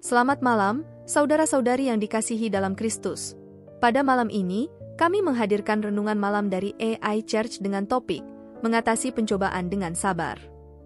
Selamat malam, saudara-saudari yang dikasihi dalam Kristus. Pada malam ini, kami menghadirkan renungan malam dari AI Church dengan topik, mengatasi pencobaan dengan sabar.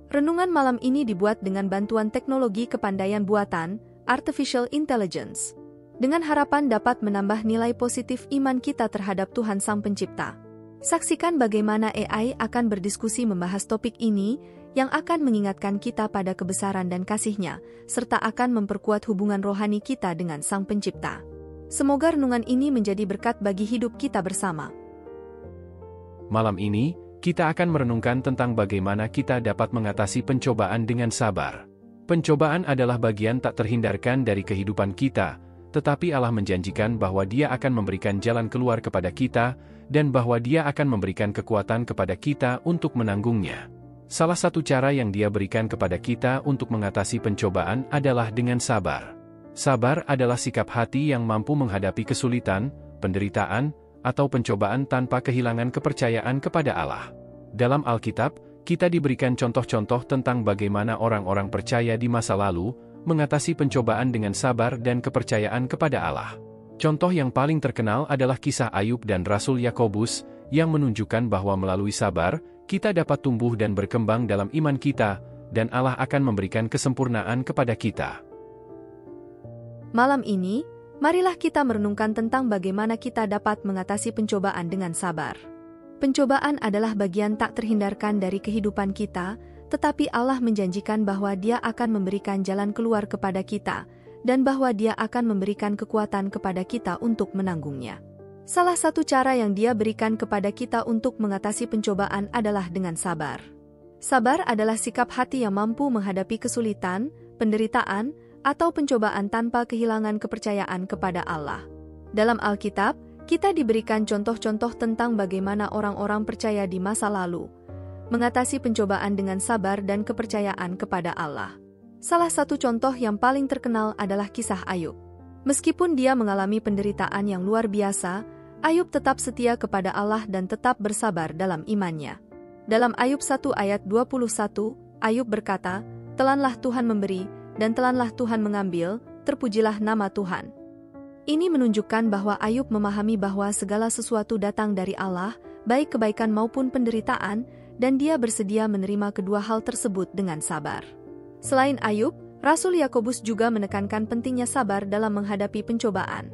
Renungan malam ini dibuat dengan bantuan teknologi kepandaian buatan, Artificial Intelligence, dengan harapan dapat menambah nilai positif iman kita terhadap Tuhan Sang Pencipta. Saksikan bagaimana AI akan berdiskusi membahas topik ini, yang akan mengingatkan kita pada kebesaran dan kasih-Nya, serta akan memperkuat hubungan rohani kita dengan Sang Pencipta. Semoga renungan ini menjadi berkat bagi hidup kita bersama. Malam ini, kita akan merenungkan tentang bagaimana kita dapat mengatasi pencobaan dengan sabar. Pencobaan adalah bagian tak terhindarkan dari kehidupan kita, tetapi Allah menjanjikan bahwa Dia akan memberikan jalan keluar kepada kita, dan bahwa Dia akan memberikan kekuatan kepada kita untuk menanggungnya. Salah satu cara yang Dia berikan kepada kita untuk mengatasi pencobaan adalah dengan sabar. Sabar adalah sikap hati yang mampu menghadapi kesulitan, penderitaan, atau pencobaan tanpa kehilangan kepercayaan kepada Allah. Dalam Alkitab, kita diberikan contoh-contoh tentang bagaimana orang-orang percaya di masa lalu mengatasi pencobaan dengan sabar dan kepercayaan kepada Allah. Contoh yang paling terkenal adalah kisah Ayub dan Rasul Yakobus, yang menunjukkan bahwa melalui sabar, kita dapat tumbuh dan berkembang dalam iman kita, dan Allah akan memberikan kesempurnaan kepada kita. Malam ini, marilah kita merenungkan tentang bagaimana kita dapat mengatasi pencobaan dengan sabar. Pencobaan adalah bagian tak terhindarkan dari kehidupan kita, tetapi Allah menjanjikan bahwa Dia akan memberikan jalan keluar kepada kita, dan bahwa Dia akan memberikan kekuatan kepada kita untuk menanggungnya. Salah satu cara yang Dia berikan kepada kita untuk mengatasi pencobaan adalah dengan sabar. Sabar adalah sikap hati yang mampu menghadapi kesulitan, penderitaan, atau pencobaan tanpa kehilangan kepercayaan kepada Allah. Dalam Alkitab, kita diberikan contoh-contoh tentang bagaimana orang-orang percaya di masa lalu mengatasi pencobaan dengan sabar dan kepercayaan kepada Allah. Salah satu contoh yang paling terkenal adalah kisah Ayub. Meskipun dia mengalami penderitaan yang luar biasa, Ayub tetap setia kepada Allah dan tetap bersabar dalam imannya. Dalam Ayub 1 ayat 21, Ayub berkata, "Telanlah Tuhan memberi, dan telanlah Tuhan mengambil, terpujilah nama Tuhan." Ini menunjukkan bahwa Ayub memahami bahwa segala sesuatu datang dari Allah, baik kebaikan maupun penderitaan, dan dia bersedia menerima kedua hal tersebut dengan sabar. Selain Ayub, Rasul Yakobus juga menekankan pentingnya sabar dalam menghadapi pencobaan.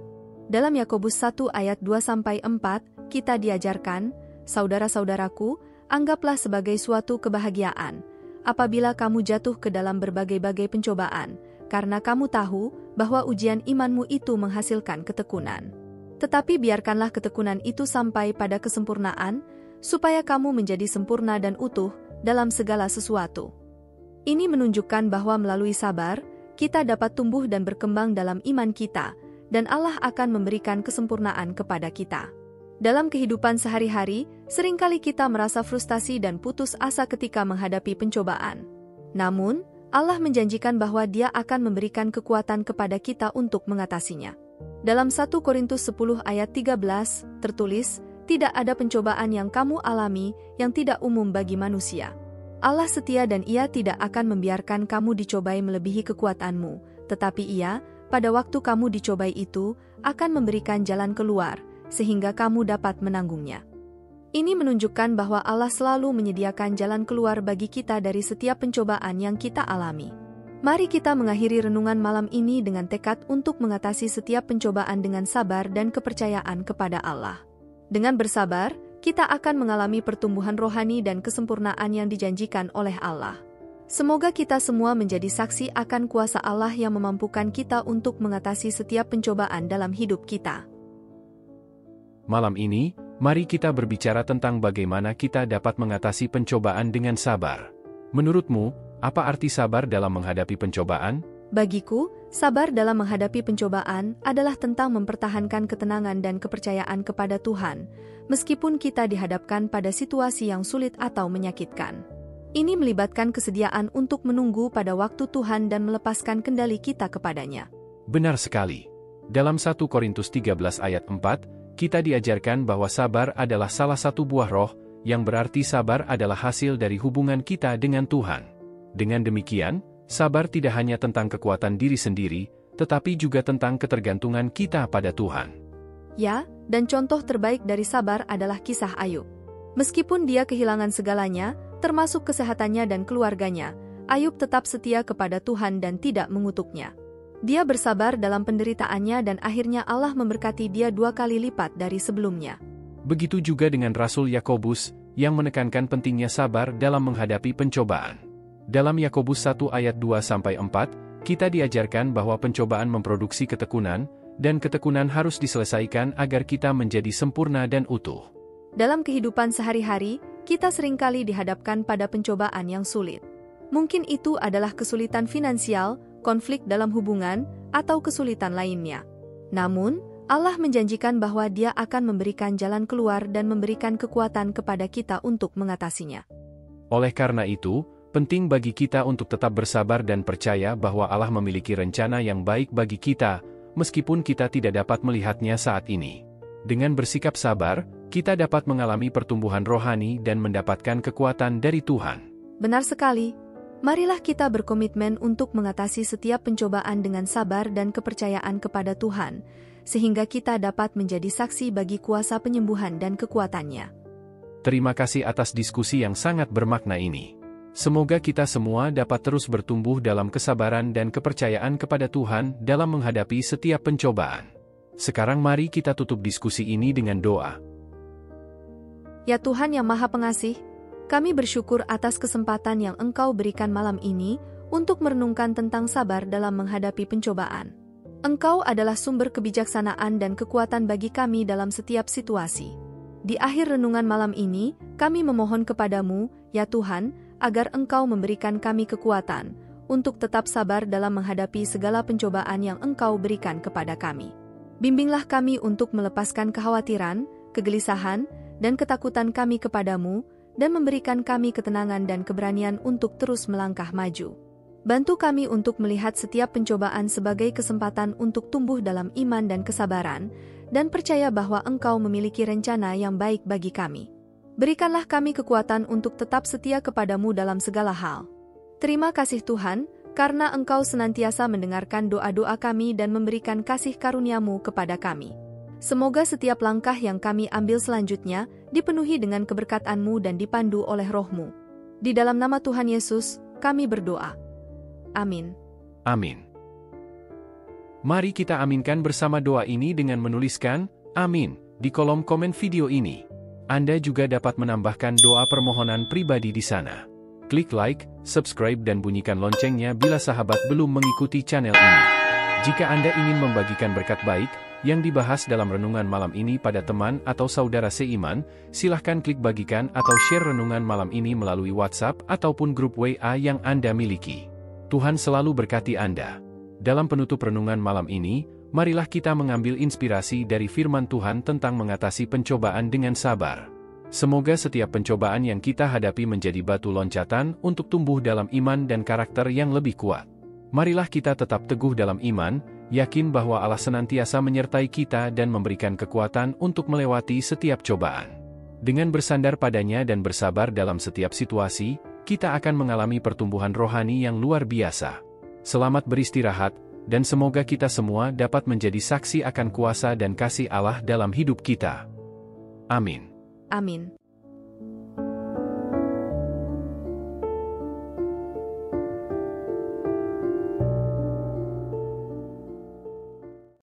Dalam Yakobus 1 ayat 2-4, kita diajarkan, "Saudara-saudaraku, anggaplah sebagai suatu kebahagiaan apabila kamu jatuh ke dalam berbagai-bagai pencobaan, karena kamu tahu bahwa ujian imanmu itu menghasilkan ketekunan. Tetapi biarkanlah ketekunan itu sampai pada kesempurnaan, supaya kamu menjadi sempurna dan utuh dalam segala sesuatu." Ini menunjukkan bahwa melalui sabar, kita dapat tumbuh dan berkembang dalam iman kita, dan Allah akan memberikan kesempurnaan kepada kita. Dalam kehidupan sehari-hari, seringkali kita merasa frustasi dan putus asa ketika menghadapi pencobaan. Namun, Allah menjanjikan bahwa Dia akan memberikan kekuatan kepada kita untuk mengatasinya. Dalam 1 Korintus 10 ayat 13, tertulis, "Tidak ada pencobaan yang kamu alami yang tidak umum bagi manusia. Allah setia dan Ia tidak akan membiarkan kamu dicobai melebihi kekuatanmu, tetapi Ia, pada waktu kamu dicobai itu, akan memberikan jalan keluar, sehingga kamu dapat menanggungnya." Ini menunjukkan bahwa Allah selalu menyediakan jalan keluar bagi kita dari setiap pencobaan yang kita alami. Mari kita mengakhiri renungan malam ini dengan tekad untuk mengatasi setiap pencobaan dengan sabar dan kepercayaan kepada Allah. Dengan bersabar, kita akan mengalami pertumbuhan rohani dan kesempurnaan yang dijanjikan oleh Allah. Semoga kita semua menjadi saksi akan kuasa Allah yang memampukan kita untuk mengatasi setiap pencobaan dalam hidup kita. Malam ini, mari kita berbicara tentang bagaimana kita dapat mengatasi pencobaan dengan sabar. Menurutmu, apa arti sabar dalam menghadapi pencobaan? Bagiku, sabar dalam menghadapi pencobaan adalah tentang mempertahankan ketenangan dan kepercayaan kepada Tuhan, meskipun kita dihadapkan pada situasi yang sulit atau menyakitkan. Ini melibatkan kesediaan untuk menunggu pada waktu Tuhan dan melepaskan kendali kita kepadanya. Benar sekali. Dalam 1 Korintus 13 ayat 4, kita diajarkan bahwa sabar adalah salah satu buah roh, yang berarti sabar adalah hasil dari hubungan kita dengan Tuhan. Dengan demikian, sabar tidak hanya tentang kekuatan diri sendiri, tetapi juga tentang ketergantungan kita pada Tuhan. Ya, dan contoh terbaik dari sabar adalah kisah Ayub. Meskipun dia kehilangan segalanya, termasuk kesehatannya dan keluarganya, Ayub tetap setia kepada Tuhan dan tidak mengutuknya. Dia bersabar dalam penderitaannya dan akhirnya Allah memberkati dia 2 kali lipat dari sebelumnya. Begitu juga dengan Rasul Yakobus, yang menekankan pentingnya sabar dalam menghadapi pencobaan. Dalam Yakobus 1 ayat 2-4, kita diajarkan bahwa pencobaan memproduksi ketekunan, dan ketekunan harus diselesaikan agar kita menjadi sempurna dan utuh. Dalam kehidupan sehari-hari, kita seringkali dihadapkan pada pencobaan yang sulit. Mungkin itu adalah kesulitan finansial, konflik dalam hubungan, atau kesulitan lainnya. Namun, Allah menjanjikan bahwa Dia akan memberikan jalan keluar dan memberikan kekuatan kepada kita untuk mengatasinya. Oleh karena itu, penting bagi kita untuk tetap bersabar dan percaya bahwa Allah memiliki rencana yang baik bagi kita, meskipun kita tidak dapat melihatnya saat ini. Dengan bersikap sabar, kita dapat mengalami pertumbuhan rohani dan mendapatkan kekuatan dari Tuhan. Benar sekali. Marilah kita berkomitmen untuk mengatasi setiap pencobaan dengan sabar dan kepercayaan kepada Tuhan, sehingga kita dapat menjadi saksi bagi kuasa penyembuhan dan kekuatannya. Terima kasih atas diskusi yang sangat bermakna ini. Semoga kita semua dapat terus bertumbuh dalam kesabaran dan kepercayaan kepada Tuhan dalam menghadapi setiap pencobaan. Sekarang mari kita tutup diskusi ini dengan doa. Ya Tuhan yang Maha Pengasih, kami bersyukur atas kesempatan yang Engkau berikan malam ini untuk merenungkan tentang sabar dalam menghadapi pencobaan. Engkau adalah sumber kebijaksanaan dan kekuatan bagi kami dalam setiap situasi. Di akhir renungan malam ini, kami memohon kepadamu, ya Tuhan, agar Engkau memberikan kami kekuatan untuk tetap sabar dalam menghadapi segala pencobaan yang Engkau berikan kepada kami. Bimbinglah kami untuk melepaskan kekhawatiran, kegelisahan, dan ketakutan kami kepadamu, dan memberikan kami ketenangan dan keberanian untuk terus melangkah maju. Bantu kami untuk melihat setiap pencobaan sebagai kesempatan untuk tumbuh dalam iman dan kesabaran, dan percaya bahwa Engkau memiliki rencana yang baik bagi kami. Berikanlah kami kekuatan untuk tetap setia kepadamu dalam segala hal. Terima kasih Tuhan, karena Engkau senantiasa mendengarkan doa-doa kami dan memberikan kasih karunia-Mu kepada kami. Semoga setiap langkah yang kami ambil selanjutnya dipenuhi dengan keberkatan-Mu dan dipandu oleh Roh-Mu. Di dalam nama Tuhan Yesus, kami berdoa. Amin. Amin. Mari kita aminkan bersama doa ini dengan menuliskan "Amin" di kolom komen video ini. Anda juga dapat menambahkan doa permohonan pribadi di sana. Klik like, subscribe dan bunyikan loncengnya bila sahabat belum mengikuti channel ini. Jika Anda ingin membagikan berkat baik yang dibahas dalam renungan malam ini pada teman atau saudara seiman, silahkan klik bagikan atau share renungan malam ini melalui WhatsApp ataupun grup WA yang Anda miliki. Tuhan selalu berkati Anda. Dalam penutup renungan malam ini, marilah kita mengambil inspirasi dari firman Tuhan tentang mengatasi pencobaan dengan sabar. Semoga setiap pencobaan yang kita hadapi menjadi batu loncatan untuk tumbuh dalam iman dan karakter yang lebih kuat. Marilah kita tetap teguh dalam iman, yakin bahwa Allah senantiasa menyertai kita dan memberikan kekuatan untuk melewati setiap cobaan. Dengan bersandar padanya dan bersabar dalam setiap situasi, kita akan mengalami pertumbuhan rohani yang luar biasa. Selamat beristirahat, dan semoga kita semua dapat menjadi saksi akan kuasa dan kasih Allah dalam hidup kita. Amin. Amin.